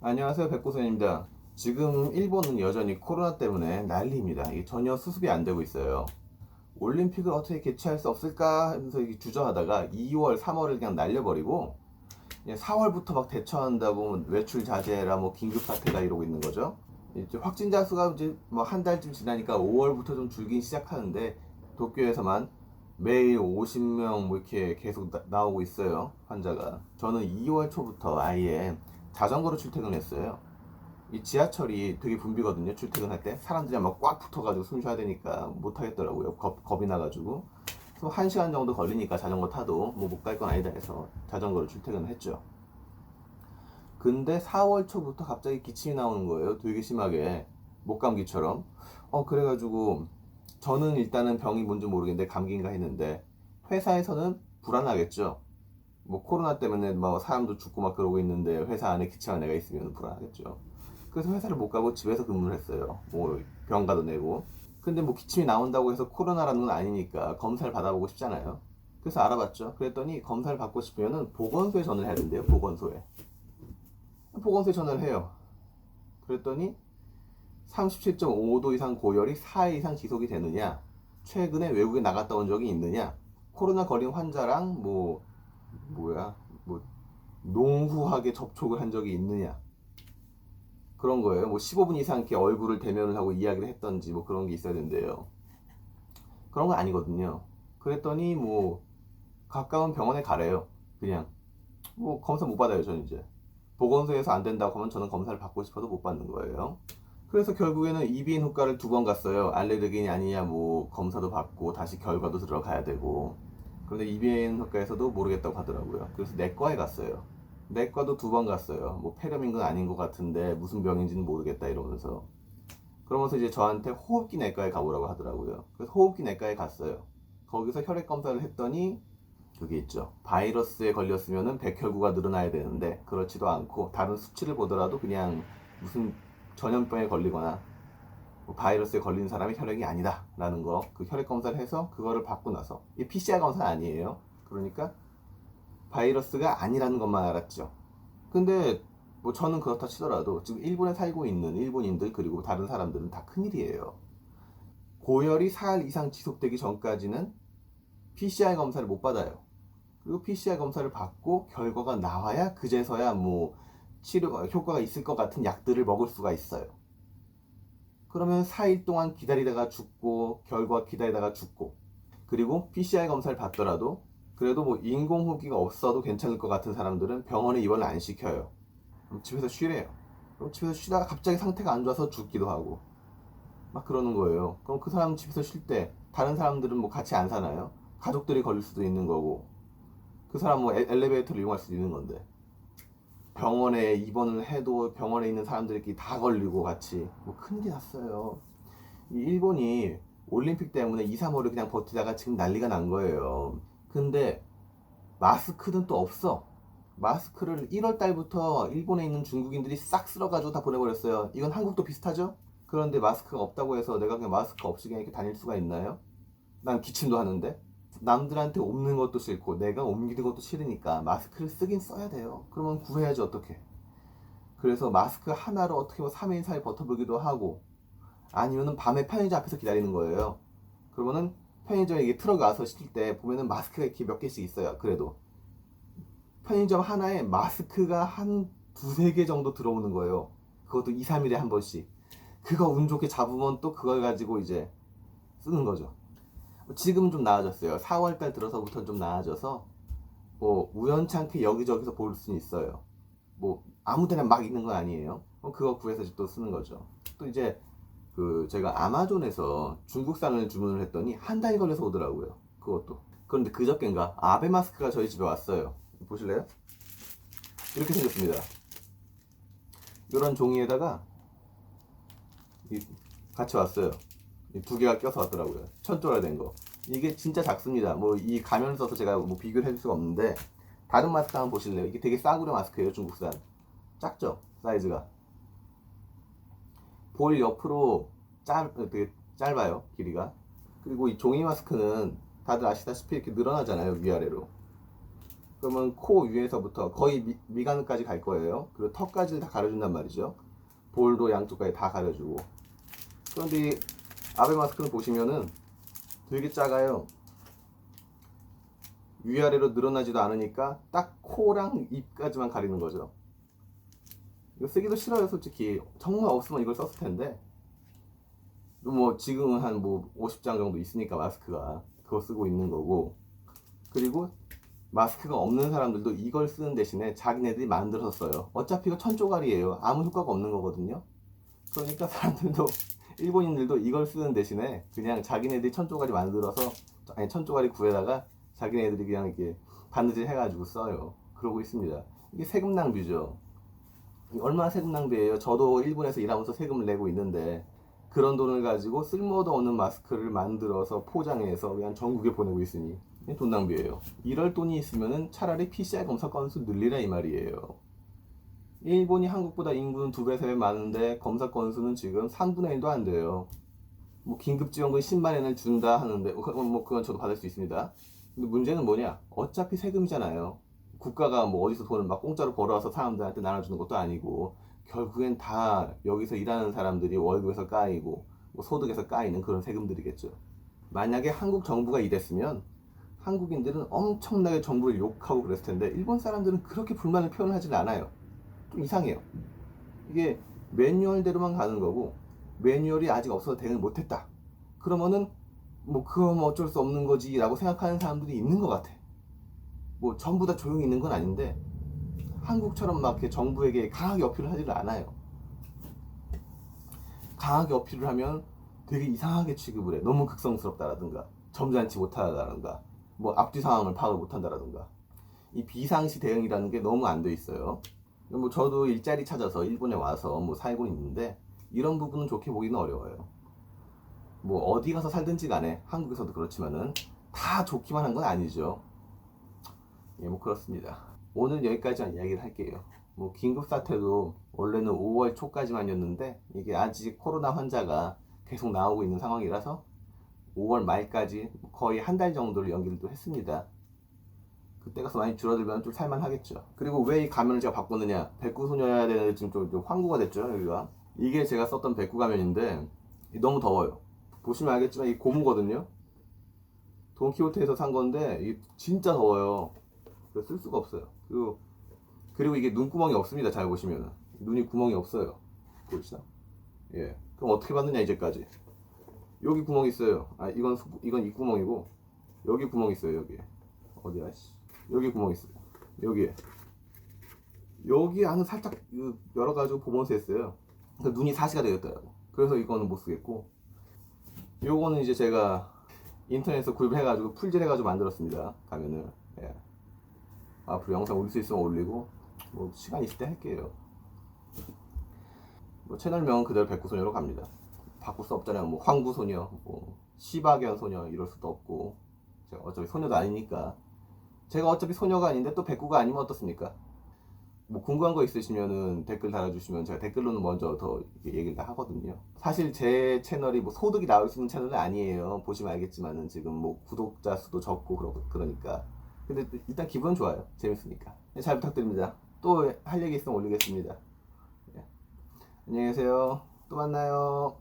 안녕하세요, 백고선입니다. 지금 일본은 여전히 코로나 때문에 난리입니다. 이게 전혀 수습이 안 되고 있어요. 올림픽을 어떻게 개최할 수 없을까 하면서 주저하다가 2월, 3월을 그냥 날려버리고 4월부터 막 대처한다고 외출 자제라 뭐 긴급 사태다 이러고 있는 거죠. 이제 확진자 수가 이제 뭐 한 달쯤 지나니까 5월부터 좀 줄긴 시작하는데 도쿄에서만 매일 50명 뭐 이렇게 계속 나오고 있어요, 환자가. 저는 2월 초부터 아예 자전거로 출퇴근했어요. 이 지하철이 되게 붐비거든요. 출퇴근할 때 사람들이 막 꽉 붙어가지고 숨 쉬어야 되니까 못 하겠더라고요. 겁이 나가지고. 그래서 1시간 정도 걸리니까 자전거 타도 뭐 못 갈 건 아니다 해서 자전거로 출퇴근을 했죠. 근데 4월 초부터 갑자기 기침이 나오는 거예요. 되게 심하게. 목감기처럼. 그래가지고 저는 일단은 병이 뭔지 모르겠는데 감기인가 했는데 회사에서는 불안하겠죠. 뭐 코로나 때문에 뭐 사람도 죽고 막 그러고 있는데 회사 안에 기침한 애가 있으면 불안하겠죠. 그래서 회사를 못 가고 집에서 근무를 했어요. 뭐 병가도 내고. 근데 뭐 기침이 나온다고 해서 코로나라는 건 아니니까 검사를 받아보고 싶잖아요. 그래서 알아봤죠. 그랬더니 검사를 받고 싶으면은 보건소에 전화를 해야 된대요. 보건소에. 보건소에 전화를 해요. 그랬더니 37.5도 이상 고열이 4일 이상 지속이 되느냐, 최근에 외국에 나갔다 온 적이 있느냐, 코로나 걸린 환자랑 뭐야, 뭐 농후하게 접촉을 한 적이 있느냐, 그런 거예요. 뭐 15분 이상 이렇게 얼굴을 대면을 하고 이야기를 했던지 뭐 그런 게 있어야 된대요. 그런 거 아니거든요. 그랬더니 뭐 가까운 병원에 가래요. 그냥 뭐 검사 못 받아요. 저는 이제 보건소에서 안 된다고 하면 저는 검사를 받고 싶어도 못 받는 거예요. 그래서 결국에는 이비인 후과를 2번 갔어요. 알레르기니 아니냐 뭐 검사도 받고 다시 결과도 들어가야 되고. 그런데 이비인 후과에서도 모르겠다고 하더라고요. 그래서 내과에 갔어요. 내과도 2번 갔어요. 뭐 폐렴인 건 아닌 것 같은데 무슨 병인지는 모르겠다 이러면서. 그러면서 이제 저한테 호흡기 내과에 가보라고 하더라고요. 그래서 호흡기 내과에 갔어요. 거기서 혈액 검사를 했더니 그게 있죠. 바이러스에 걸렸으면은 백혈구가 늘어나야 되는데 그렇지도 않고 다른 수치를 보더라도 그냥 무슨 전염병에 걸리거나 뭐 바이러스에 걸린 사람이 혈액이 아니다라는 거 그 혈액 검사를 해서 그거를 받고 나서 이 PCR 검사는 아니에요. 그러니까 바이러스가 아니라는 것만 알았죠. 근데 뭐 저는 그렇다 치더라도 지금 일본에 살고 있는 일본인들 그리고 다른 사람들은 다 큰일이에요. 고열이 4일 이상 지속되기 전까지는 PCR 검사를 못 받아요. 그리고 PCR 검사를 받고 결과가 나와야 그제서야 뭐 치료 효과가 있을 것 같은 약들을 먹을 수가 있어요. 그러면 4일 동안 기다리다가 죽고 결과 기다리다가 죽고 그리고 PCR 검사를 받더라도 그래도 뭐 인공호흡기가 없어도 괜찮을 것 같은 사람들은 병원에 입원을 안 시켜요. 그럼 집에서 쉬래요. 그럼 집에서 쉬다가 갑자기 상태가 안 좋아서 죽기도 하고 막 그러는 거예요. 그럼 그 사람 집에서 쉴 때 다른 사람들은 뭐 같이 안 사나요? 가족들이 걸릴 수도 있는 거고 그 사람 뭐 엘리베이터를 이용할 수도 있는 건데 병원에 입원을 해도 병원에 있는 사람들끼리 다 걸리고 같이 뭐 큰일이 났어요. 이 일본이 올림픽 때문에 2, 3월을 그냥 버티다가 지금 난리가 난 거예요. 근데 마스크는 또 없어. 마스크를 1월 달부터 일본에 있는 중국인들이 싹 쓸어가지고 다 보내버렸어요. 이건 한국도 비슷하죠? 그런데 마스크가 없다고 해서 내가 그냥 마스크 없이 그냥 이렇게 다닐 수가 있나요? 난 기침도 하는데. 남들한테 옮는 것도 싫고 내가 옮기는 것도 싫으니까 마스크를 쓰긴 써야 돼요. 그러면 구해야지 어떻게. 그래서 마스크 하나로 어떻게 뭐 3일, 4일 버텨보기도 하고 아니면은 밤에 편의점 앞에서 기다리는 거예요. 그러면은 편의점에 이게 트럭 와서 시킬 때 보면은 마스크가 이렇게 몇 개씩 있어요. 그래도 편의점 하나에 마스크가 한 두세 개 정도 들어오는 거예요. 그것도 2, 3일에 한 번씩. 그거 운 좋게 잡으면 또 그걸 가지고 이제 쓰는 거죠. 지금은 좀 나아졌어요. 4월달 들어서부터 좀 나아져서 뭐 우연찮게 여기저기서 볼 수는 있어요. 뭐 아무데나 막 있는 건 아니에요. 그거 구해서 또 쓰는 거죠. 또 이제 그 제가 아마존에서 중국산을 주문을 했더니 한 달 걸려서 오더라고요. 그것도. 그런데 그저께인가 아베 마스크가 저희 집에 왔어요. 보실래요? 이렇게 생겼습니다. 이런 종이에다가 같이 왔어요. 2개가 껴서 왔더라고요. 천조라 된 거. 이게 진짜 작습니다. 뭐 이 가면을 써서 제가 뭐 비교를 해줄 수가 없는데 다른 마스크 한번 보실래요? 이게 되게 싸구려 마스크예요. 중국산. 작죠? 사이즈가. 볼 옆으로 되게 짧아요. 길이가. 그리고 이 종이 마스크는 다들 아시다시피 이렇게 늘어나잖아요. 위아래로. 그러면 코 위에서부터 거의 미간까지 갈 거예요. 그리고 턱까지 다 가려준단 말이죠. 볼도 양쪽까지 다 가려주고. 그런데 이 아베 마스크는 보시면은 되게 작아요. 위아래로 늘어나지도 않으니까 딱 코랑 입까지만 가리는 거죠. 이거 쓰기도 싫어요, 솔직히. 정말 없으면 이걸 썼을 텐데. 뭐 지금은 한 뭐 50장 정도 있으니까 마스크가 그거 쓰고 있는 거고. 그리고 마스크가 없는 사람들도 이걸 쓰는 대신에 자기네들이 만들어서 써요. 어차피 이거 천조각이에요. 아무 효과가 없는 거거든요. 그러니까 사람들도 일본인들도 이걸 쓰는 대신에 그냥 자기네들이 천조각이 만들어서, 아니 천조각이 구해다가 자기네들이 그냥 이렇게 바느질 해가지고 써요. 그러고 있습니다. 이게 세금 낭비죠. 얼마나 세금 낭비예요. 저도 일본에서 일하면서 세금을 내고 있는데 그런 돈을 가지고 쓸모도 없는 마스크를 만들어서 포장해서 그냥 전국에 보내고 있으니 돈 낭비예요. 이럴 돈이 있으면은 차라리 PCR 검사 건수 늘리라 이 말이에요. 일본이 한국보다 인구는 2배, 3배 많은데 검사 건수는 지금 3분의 1도 안 돼요. 뭐 긴급지원금 10만 엔을 준다 하는데 뭐 그건 저도 받을 수 있습니다. 근데 문제는 뭐냐? 어차피 세금이잖아요. 국가가 뭐 어디서 돈을 막 공짜로 벌어와서 사람들한테 나눠주는 것도 아니고 결국엔 다 여기서 일하는 사람들이 월급에서 까이고 뭐 소득에서 까이는 그런 세금들이겠죠. 만약에 한국 정부가 이랬으면 한국인들은 엄청나게 정부를 욕하고 그랬을 텐데 일본 사람들은 그렇게 불만을 표현하지는 않아요. 좀 이상해요. 이게 매뉴얼대로만 가는 거고 매뉴얼이 아직 없어서 대응을 못했다. 그러면은 뭐 그건 어쩔 수 없는 거지 라고 생각하는 사람들이 있는 것 같아. 뭐 전부 다 조용히 있는 건 아닌데 한국처럼 막 이렇게 정부에게 강하게 어필을 하지를 않아요. 강하게 어필을 하면 되게 이상하게 취급을 해. 너무 극성스럽다라든가 점잖지 못하다라든가 뭐 앞뒤 상황을 파악을 못한다라든가. 이 비상시 대응이라는 게 너무 안 돼 있어요. 뭐 저도 일자리 찾아서 일본에 와서 뭐 살고 있는데 이런 부분은 좋게 보기는 어려워요. 뭐 어디 가서 살든지 간에 한국에서도 그렇지만은 다 좋기만 한 건 아니죠. 예, 뭐 그렇습니다. 오늘 여기까지만 이야기를 할게요. 뭐 긴급 사태도 원래는 5월 초까지만이었는데 이게 아직 코로나 환자가 계속 나오고 있는 상황이라서 5월 말까지 거의 한 달 정도를 연기를 또 했습니다. 그때 가서 많이 줄어들면 좀 살만하겠죠. 그리고 왜 이 가면을 제가 바꿨느냐? 백구소녀여야 되는데 지금 좀 황구가 됐죠, 여기가. 이게 제가 썼던 백구 가면인데 너무 더워요. 보시면 알겠지만 이 고무거든요. 돈키호테에서 산 건데 이게 진짜 더워요. 그래서 쓸 수가 없어요. 그리고 이게 눈구멍이 없습니다. 잘 보시면 눈이 구멍이 없어요. 보이시나? 예. 그럼 어떻게 받느냐 이제까지? 여기 구멍 있어요. 아 이건 이 구멍이고 여기 구멍 있어요. 여기 어디야? 여기 구멍 있어요. 여기 안은 살짝 열어가지고 보면서 했어요. 그러니까 눈이 사시가 되었더라고. 그래서 이거는 못 쓰겠고 요거는 이제 제가 인터넷에서 구입해가지고 풀질해가지고 만들었습니다. 가면을. 예. 앞으로 영상 올릴 수 있으면 올리고 뭐 시간 있을 때 할게요. 뭐 채널명 그대로 백구소녀로 갑니다. 바꿀 수 없잖아요. 뭐 황구소녀, 뭐 시바견 소녀 이럴 수도 없고 제가 어차피 소녀도 아니니까. 제가 어차피 소녀가 아닌데 또 백구가 아니면 어떻습니까? 뭐 궁금한 거 있으시면은 댓글 달아주시면 제가 댓글로는 먼저 더 얘기를 다 하거든요. 사실 제 채널이 뭐 소득이 나올 수 있는 채널은 아니에요. 보시면 알겠지만은 지금 뭐 구독자 수도 적고 그러니까. 근데 일단 기분은 좋아요. 재밌으니까. 잘 부탁드립니다. 또 할 얘기 있으면 올리겠습니다. 예. 안녕히 계세요. 또 만나요.